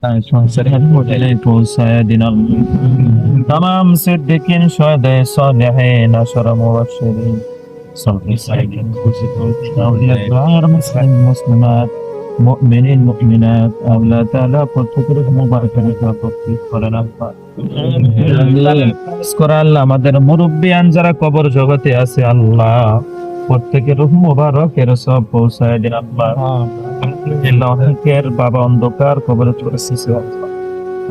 संसद سيدنا تمام صديقين شهداء صالحين عشر مبشرين صالحين سعيدين أولياء الأبرار مسلمات مؤمنين مؤمنات الله تعالى প্রত্যেকের মুবারকের তৌফিক করেন আল্লাহ আমাদের মুরব্বিয়ান যারা কবর জগতে আছে আল্লাহ প্রত্যেকের রূহ মুবারকের সব পৌঁছায় দেন আল্লাহ অনেকের বাবা অন্ধকার কবরে চলেছে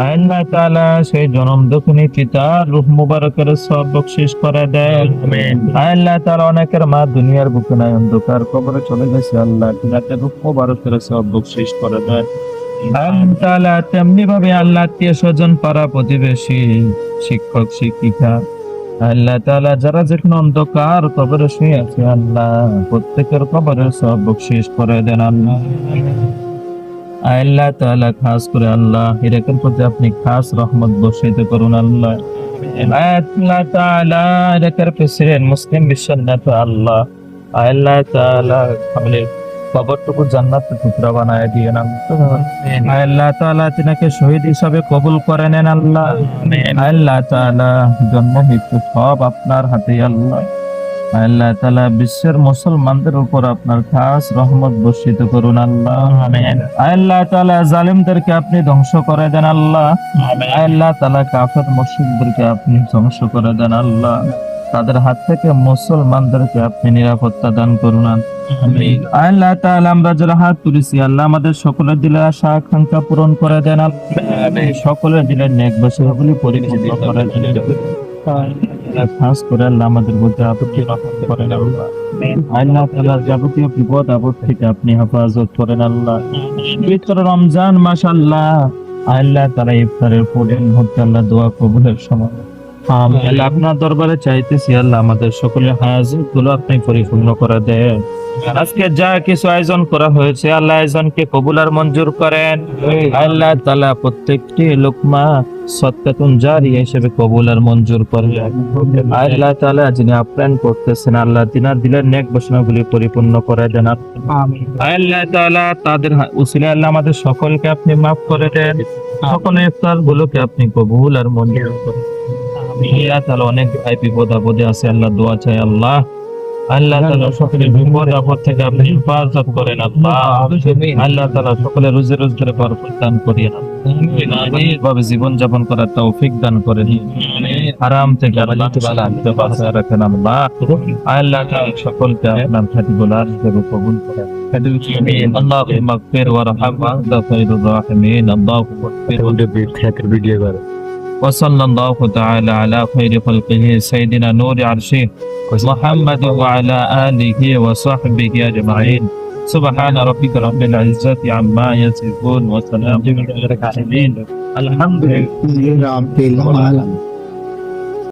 আল্লাহ তাআলা সেই জনম দুঃখিনী পিতার রূহ মুবারকের সব বকশিশ করে দেন আল্লাহ তাআলা অনেকের মা দুনিয়ার বুকে নাই অন্ধকার কবরে চলে গেছে আল্লাহ তাদের রূহ মুবারকের সব বকশিশ করে দেন আল্লাহ তাআলা তেমনি ভাবে আল্লাহ আত্মীয় স্বজন পাড়া প্রতিবেশী শিক্ষক শিক্ষিকা আল্লাহ তাআলা যারা যেখানে অন্ধকার কবরে শুয়ে আছে আল্লাহ প্রত্যেকের কবরের সব বকশিশ করে দেন আল্লাহ আল্লাহ তাআলা খাস করে আল্লাহ ইরাকের প্রতি আপনি খাস রহমত বর্ষিত করুন আল্লাহ আল্লাহ তাআলা ইরাকের প্রেসিডেন্ট মুসলিম বিশ্বের নেতা আল্লাহ আল্লাহ তাআলা আমাদের কবরটুকু জান্নাতের টুকরা বানায় দিয়েন আল্লাহ তাআলা তিনাকে শহীদ হিসাবে কবুল করে নেন আল্লাহ আল্লাহ তাআলা জন্ম মৃত্যু সব আপনার হাতে আল্লাহ আল্লাহ তাআলা বিশ্বের মুসলমানদের উপর আপনার খাস রহমত বর্ষিত করুন আল্লাহ আল্লাহ তাআলা জালিমদেরকে আপনি ধ্বংস করে দেন আল্লাহ আল্লাহ তাআলা কাফের মুশরিকদেরকে আপনি ধ্বংস করে দেন আল্লাহ তাদের হাত থেকে মুসলমানদেরকে আপনি নিরাপত্তা দান করুন আল্লাহ তাআলা আমরা যারা হাত তুলেছি আল্লাহ আমাদের সকলের দিলের আশা আকাঙ্ক্ষা পূরণ করে দেন সকলের দিলের নেক বসেগুলি পরিপূর্ণ করে দেন খাস করে আল্লাহ আমাদের মধ্যে আপত্তি করেন আল্লাহ তাআলার যাবতীয় বিপদ আপদ থেকে আপনি হেফাজত করেন আল্লাহ পবিত্র রমজান মাস আল্লাহ আল্লাহ তাআলা ইফতারের পরে মুহূর্তে আল্লাহ দোয়া কবুলের সময় আল্লাহ আপনার দরবারে চাইতেছি আল্লাহ আমাদের সকলের হাজত গুলো আপনি পরিপূর্ণ করে দেন আজকে যা কিছু আয়োজন করা হয়েছে আল্লাহ আয়োজনকে কবুল আর মঞ্জুর করেন আল্লাহ তাআলা প্রত্যেকটি লোকমা সদকাতুন জারিয়া হিসেবে কবুল আর মঞ্জুর করেন আল্লাহ তাআলা যিনি আপ্যায়ন করতেছেন আল্লাহ তিনার দিলের নেক বাসনাগুলি পরিপূর্ণ করে দেন আল্লাহ তাআলা তাদের উসিলায় আল্লাহ আমাদের সকলকে আপনি মাফ করে দেন সকলের ইফতার গুলোকে আপনি কবুল আর মঞ্জুর করেন আল্লাহ তাআলা অনেক ভাই বিপদ আপদে আছে আল্লাহ দোয়া চাই আল্লাহ আল্লাহ তাআলা সকলের বিপদ আপদ থেকে আপনি হেফাজত করেন আল্লাহ আল্লাহ তাআলা সকলের রুজি রোজগারে বরকত দান করিয়েন ভাবে জীবন যাপন করার তৌফিক দান করেন হারাম থেকে আল্লাহ তাআলা বাঁচিয়ে রাখেন আল্লাহ আল্লাহ তাআলা সকলকে আপনার খাঁটি গোলার হিসেবে কবুল করেন اللهم اغفر وارحم وانت خير الراحمين اللهم اغفر ভিডিও করে وصلى الله تعالى على خير خلقه سيدنا نور عرشه محمد وعلى آله وصحبه أجمعين سبحان ربك رب العزة عما يصفون وسلام على المرسلين الحمد لله رب العالمين